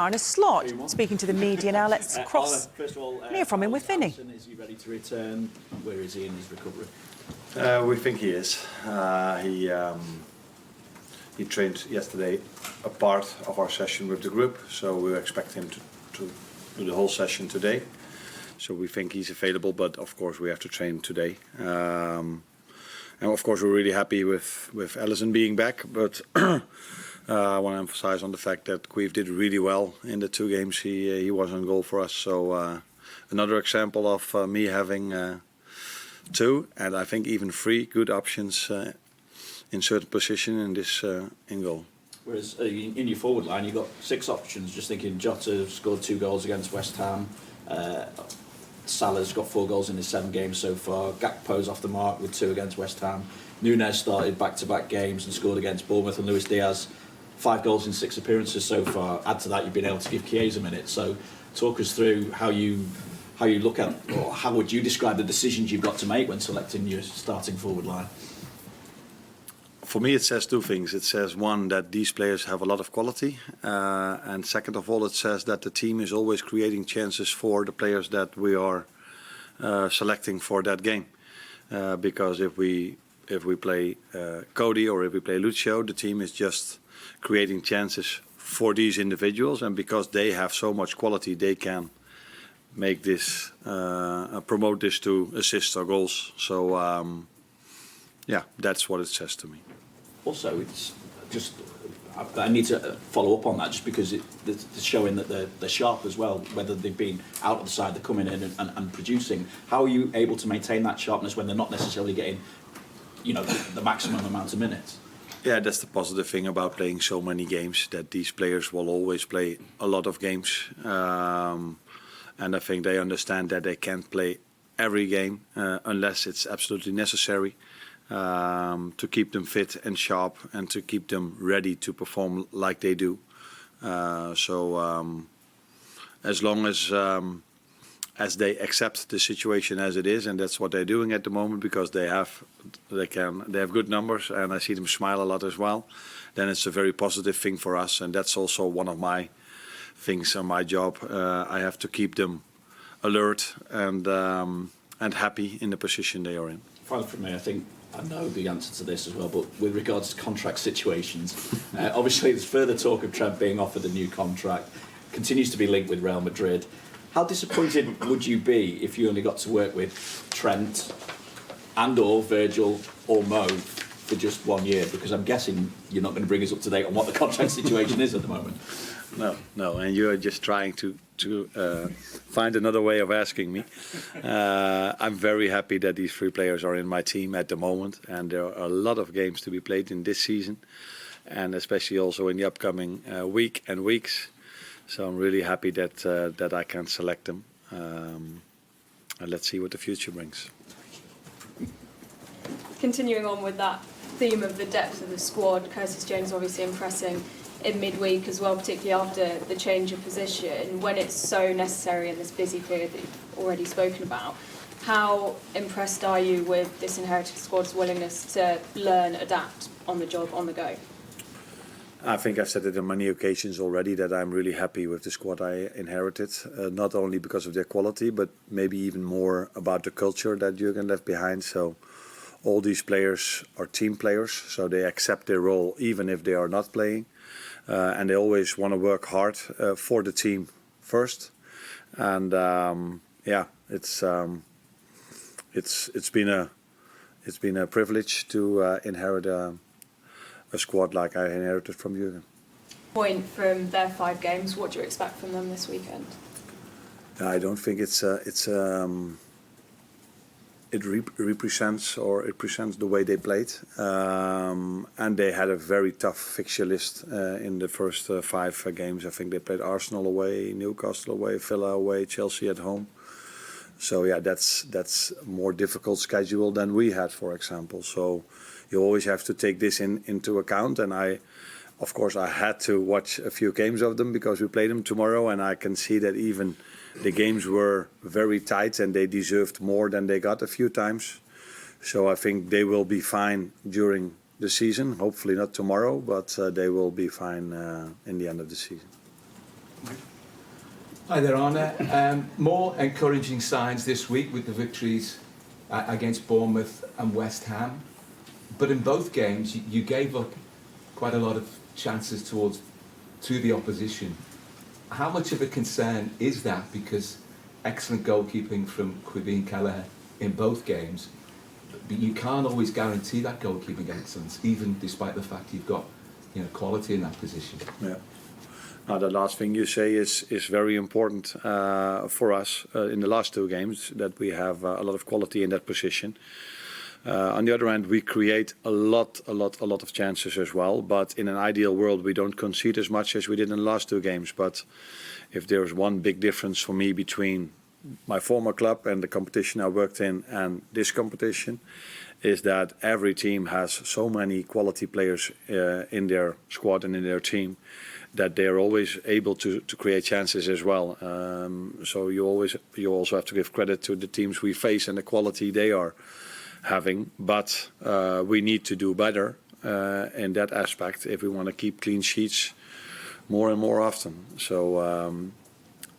Arne Slot speaking to the media now. Let's cross first of all, hear from him with Vinny. Is he ready to return? Where is he in his recovery? We think he is. He trained yesterday a part of our session with the group, so we expect him to do the whole session today. So we think he's available, but of course we have to train today. And of course we're really happy with Alisson being back, but I want to emphasize on the fact that Queeve did really well in the 2 games he was on goal for us. So another example of me having 2 and I think even 3 good options in certain position in this in goal. Whereas in your forward line you've got 6 options. Just thinking, Jota scored 2 goals against West Ham. Salah's got 4 goals in his 7 games so far. Gakpo's off the mark with 2 against West Ham. Nunes started back-to-back games and scored against Bournemouth, and Luis Diaz 5 goals in 6 appearances so far. Add to that, you've been able to give Chiesa minutes. So, talk us through how you look at, or how would you describe the decisions you've got to make when selecting your starting forward line? For me, it says 2 things. It says, 1, that these players have a lot of quality, and second of all, it says that the team is always creating chances for the players that we are selecting for that game. Because if we play Cody or if we play Lucio, the team is just creating chances for these individuals, and because they have so much quality, they can make this promote this to assists or goals. So yeah, that's what it says to me. Also, it's just, I need to follow up on that, just because it's showing that they're sharp as well, whether they've been out of the side, they're coming in and producing. How are you able to maintain that sharpness when they're not necessarily getting, you know, the maximum amount of minutes? Yeah, that's the positive thing about playing so many games, that these players will always play a lot of games. And I think they understand that they can't play every game unless it's absolutely necessary. To keep them fit and sharp and to keep them ready to perform like they do. So as long as they accept the situation as it is, and that's what they're doing at the moment, because they have good numbers, and I see them smile a lot as well, then it's a very positive thing for us, and that's also one of my things on my job. I have to keep them alert and happy in the position they are in. Finally, from me, I think I know the answer to this as well, but with regards to contract situations, obviously there's further talk of Trent being offered a new contract, continues to be linked with Real Madrid. How disappointed would you be if you only got to work with Trent and or Virgil or Mo for just 1 year? Because I'm guessing you're not going to bring us up to date on what the contract situation is at the moment. No, and you're just trying to find another way of asking me. I'm very happy that these 3 players are in my team at the moment, and there are a lot of games to be played in this season, and especially also in the upcoming week and weeks. So I'm really happy that I can select them, and let's see what the future brings. Continuing on with that theme of the depth of the squad, Curtis Jones obviously impressing in midweek as well, particularly after the change of position, when it's so necessary in this busy period that you've already spoken about. How impressed are you with this inherited squad's willingness to learn, adapt on the job, on the go? I think I've said it on many occasions already that I'm really happy with the squad I inherited, not only because of their quality, but maybe even more about the culture that Jurgen left behind. So all these players are team players, so they accept their role even if they are not playing. And they always want to work hard for the team first, and yeah, it's been a privilege to inherit a squad like I inherited from Jurgen. Point from their 5 games, what do you expect from them this weekend? I don't think it represents the way they played, and they had a very tough fixture list in the first 5 games. I think they played Arsenal away, Newcastle away, Villa away, Chelsea at home. So yeah, that's a more difficult schedule than we had, for example. So you always have to take this into account, and of course I had to watch a few games of them because we play them tomorrow, and I can see that even the games were very tight and they deserved more than they got a few times. So I think they will be fine during the season. Hopefully not tomorrow, but they will be fine in the end of the season. Hi there, Arne. More encouraging signs this week with the victories against Bournemouth and West Ham. But in both games, you gave up quite a lot of chances to the opposition. How much of a concern is that? Because excellent goalkeeping from Quibine Kelleher in both games, but you can't always guarantee that goalkeeping excellence, even despite the fact you've got quality in that position. Yeah. Now, the last thing you say is very important for us in the last two games, that we have a lot of quality in that position. On the other hand, we create a lot of chances as well. But in an ideal world, we don't concede as much as we did in the last two games. But if there's one big difference for me between my former club and the competition I worked in and this competition, is that every team has so many quality players in their squad and in their team, that they're always able to create chances as well. So you also have to give credit to the teams we face and the quality they are having. But we need to do better in that aspect if we want to keep clean sheets more and more often. So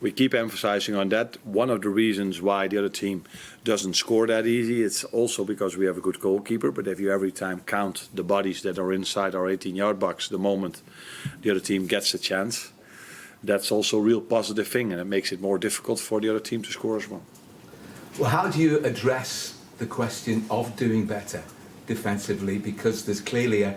we keep emphasizing on that. One of the reasons why the other team doesn't score that easy, it's also because we have a good goalkeeper. But if you every time count the bodies that are inside our 18-yard box the moment the other team gets a chance, that's also a real positive thing, and it makes it more difficult for the other team to score as well. Well, how do you address the question of doing better defensively? Because there's clearly a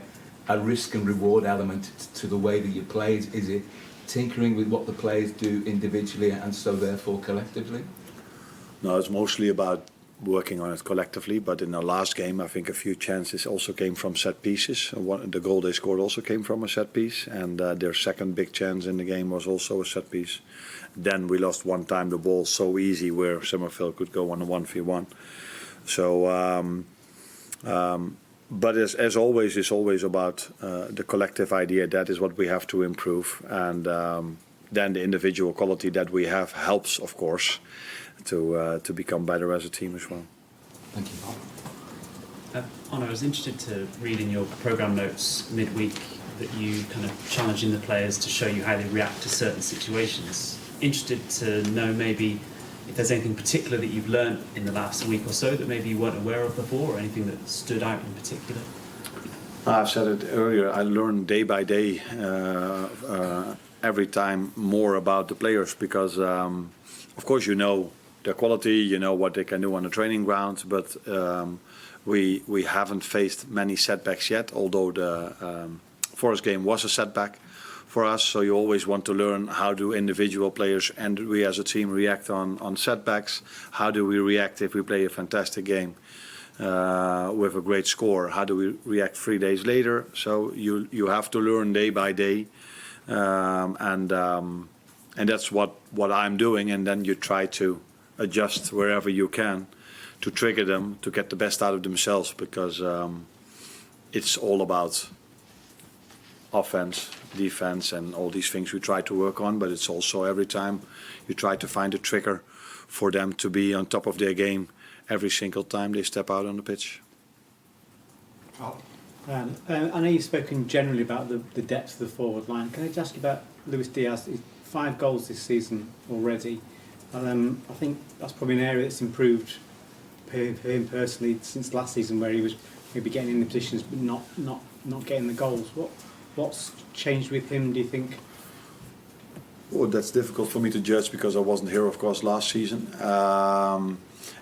risk and reward element to the way that you play. Is it tinkering with what the players do individually and so therefore collectively? No, it's mostly about working on it collectively. But in the last game, I think a few chances also came from set pieces. The goal they scored also came from a set piece, and their second big chance in the game was also a set piece. Then we lost one time the ball so easy where Summerfield could go on a 1v1. So, but as always, it's always about the collective idea. That is what we have to improve, and then the individual quality that we have helps, of course, to become better as a team as well. Thank you. Arne, I was interested to read in your programme notes midweek that you kind of challenging the players to show you how they react to certain situations. Interested to know maybe if there's anything particular that you've learned in the last week or so that maybe you weren't aware of before, or anything that stood out in particular? I've said it earlier, I learn day by day, every time more about the players, because of course you know their quality, you know what they can do on the training ground, but we haven't faced many setbacks yet, although the Forest game was a setback for us. So you always want to learn how do individual players and we as a team react on setbacks. How do we react if we play a fantastic game with a great score? How do we react 3 days later? So you have to learn day by day, and that's what I'm doing. And then you try to adjust wherever you can to trigger them to get the best out of themselves, because it's all about offense, defense, and all these things we try to work on, but it's also every time you try to find a trigger for them to be on top of their game every single time they step out on the pitch. I know you've spoken generally about the depth of the forward line. Can I just ask you about Luis Diaz? 5 goals this season already. I think that's probably an area that's improved for him personally since last season, where he was maybe getting in the positions but not getting the goals. What's changed with him, do you think? Well, that's difficult for me to judge because I wasn't here, of course, last season.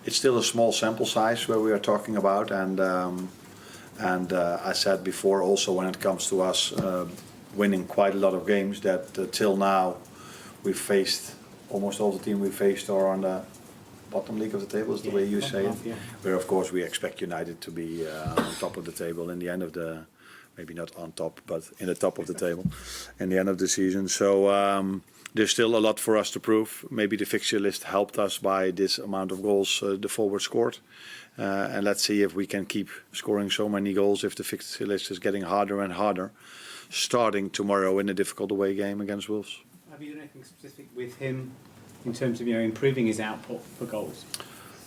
It's still a small sample size where we are talking about, and I said before also when it comes to us winning quite a lot of games that till now we've faced almost all the team we faced are on the bottom league of the table, is the way you say it. Yeah. Where of course we expect United to be on top of the table in the end of the. Maybe not on top, but in the top of the table in the end of the season. So there's still a lot for us to prove. Maybe the fixture list helped us by this amount of goals the forward scored. And let's see if we can keep scoring so many goals if the fixture list is getting harder and harder, starting tomorrow in a difficult away game against Wolves. Have you done anything specific with him in terms of improving his output for goals?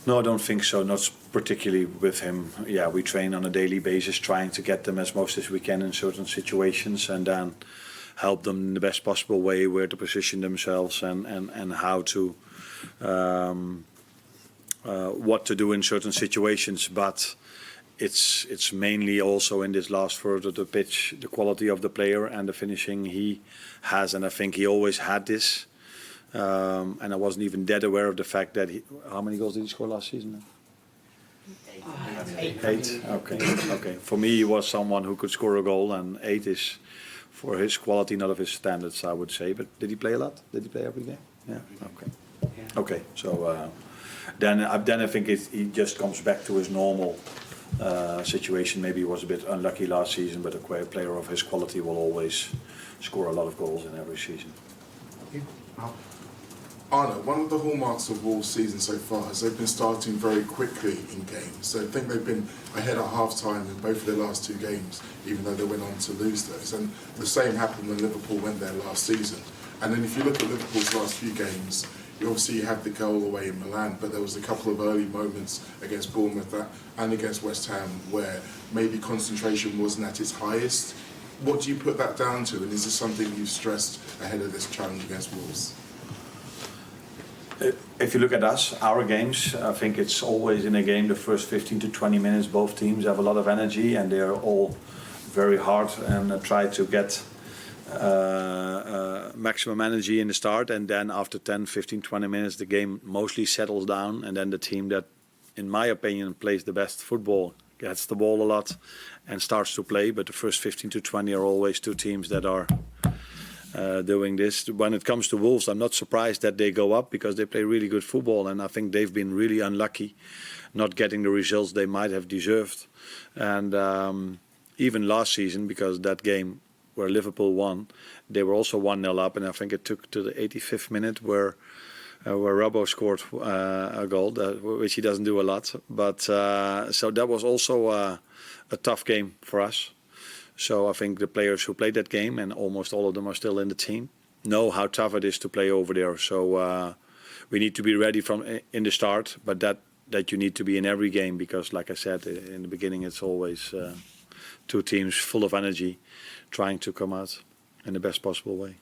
No, I don't think so. Not particularly with him. Yeah, we train on a daily basis, trying to get them as most as we can in certain situations, and then help them in the best possible way, where to position themselves and how to what to do in certain situations. But it's mainly also in this last third of the pitch, the quality of the player and the finishing he has, and I think he always had this. And I wasn't even that aware of the fact that how many goals did he score last season? 8. Okay. For me, he was someone who could score a goal, and 8 is for his quality, not of his standards, I would say. But did he play a lot? Did he play every game? Yeah. Okay. Yeah. Okay. So then I think he just comes back to his normal situation. Maybe he was a bit unlucky last season, but a player of his quality will always score a lot of goals in every season. Arne, one of the hallmarks of Wolves' season so far is they've been starting very quickly in games. So I think they've been ahead at half-time in both of their last 2 games, even though they went on to lose those. And the same happened when Liverpool went there last season. And then if you look at Liverpool's last few games, you obviously have the goal away in Milan, but there was a couple of early moments against Bournemouth and against West Ham where maybe concentration wasn't at its highest. What do you put that down to, and is this something you've stressed ahead of this challenge against Wolves? If you look at us, our games, I think it's always in a game, the first 15 to 20 minutes, both teams have a lot of energy and they're all very hard and try to get maximum energy in the start, and then after 10, 15, 20 minutes the game mostly settles down, and then the team that, in my opinion, plays the best football gets the ball a lot and starts to play. But the first 15 to 20 are always 2 teams that are doing this. When it comes to Wolves, I'm not surprised that they go up because they play really good football, and I think they've been really unlucky not getting the results they might have deserved. And even last season, because that game where Liverpool won, they were also 1-0 up, and I think it took to the 85th minute where Robbo scored a goal, which he doesn't do a lot. But so that was also a tough game for us. So I think the players who played that game, and almost all of them are still in the team, know how tough it is to play over there. So we need to be ready from in the start, but that you need to be in every game, because, like I said in the beginning, it's always 2 teams full of energy, trying to come out in the best possible way.